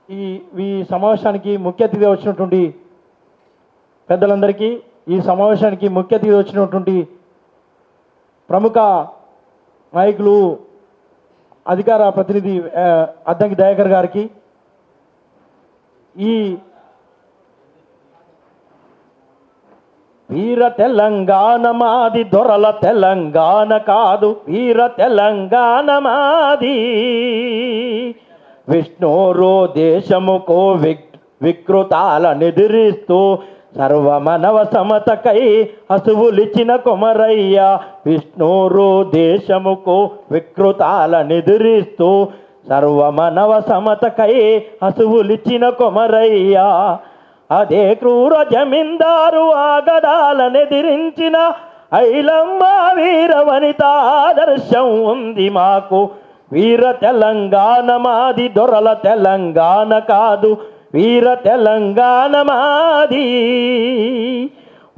ఈ ఈ సమావేశానికి ముఖ్య అతిథిగా వచ్చినటువంటి పెద్దలందరికీ, ఈ సమావేశానికి ముఖ్య అతిథిగా వచ్చినటువంటి ప్రముఖ నాయకులు అధికార ప్రతినిధి అద్దంకి దయాకర్ గారికి, ఈ వీర తెలంగాణ మాది, దొరల తెలంగాణ కాదు, వీర తెలంగాణ మాది. విష్ణోరో దేశముకో వికృతాలనెదిరిస్తూ సర్వమనవ సమతకై హసువులిచిన కొమరయ్య. విష్ణోరో దేశముకో వికృతాలనెదిరిస్తూ సర్వమనవ సమతకై హసువులిచిన కొమరయ్య. అదే క్రూర జమీందారు ఆగడాలనెదిరించిన ఐలమ్మ వీర వనిత ఆదర్శం ఉంది మాకు. వీర తెలంగాణ మాది, దొరల తెలంగాణ కాదు, వీర తెలంగాణ మాది.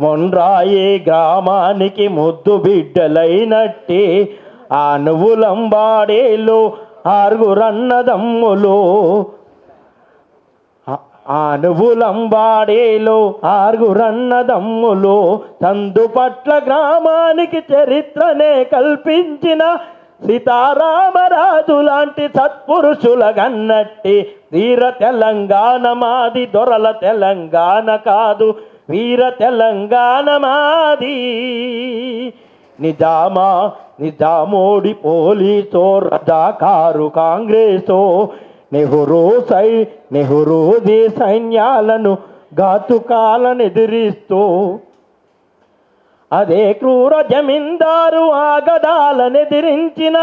మొండ్రాయే గ్రామానికి ముద్దు బిడ్డలైనట్టే ఆనువులంబాడేలో ఆరుగురన్నదమ్ములు. ఆనువులంబాడేలో ఆరుగురన్నదమ్ములు. తందుపట్ల గ్రామానికి చరిత్రనే కల్పించిన సీతారామరాజు లాంటి సత్పురుషుల గన్నట్టి వీర తెలంగాణ మాది, దొరల తెలంగాణ కాదు, వీర తెలంగాణ మాది. నిజామోడి పోలీసో, రజాకారు కాంగ్రెసో, నెహ్రూది సైన్యాలను ఘాతుకాలనెదిరిస్తూ అదే క్రూర జమీందారు ఆగడాలనెదిరించిన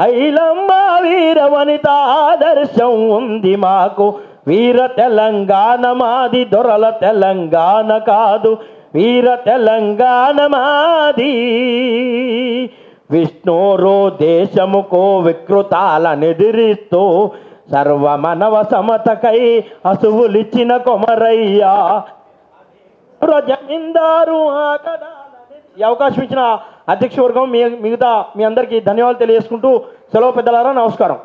ఐలమ్మ వీర వనిత ఆదర్శం ఉంది మాకు. వీర తెలంగాణ మాది, దొరల తెలంగాణ కాదు, వీర తెలంగాణ మాది. విష్ణోరో దేశముకో వికృతాలనెదిరిస్తూ సర్వమనవ సమతకై హసువులిచిన కొమరయ్య. జమీందారు ఆగడా ఈ అవకాశం ఇచ్చిన అధ్యక్ష వర్గం మిగతా మీ అందరికీ ధన్యవాదాలు తెలియజేసుకుంటూ సెలవు. పెద్దలారా, నమస్కారం.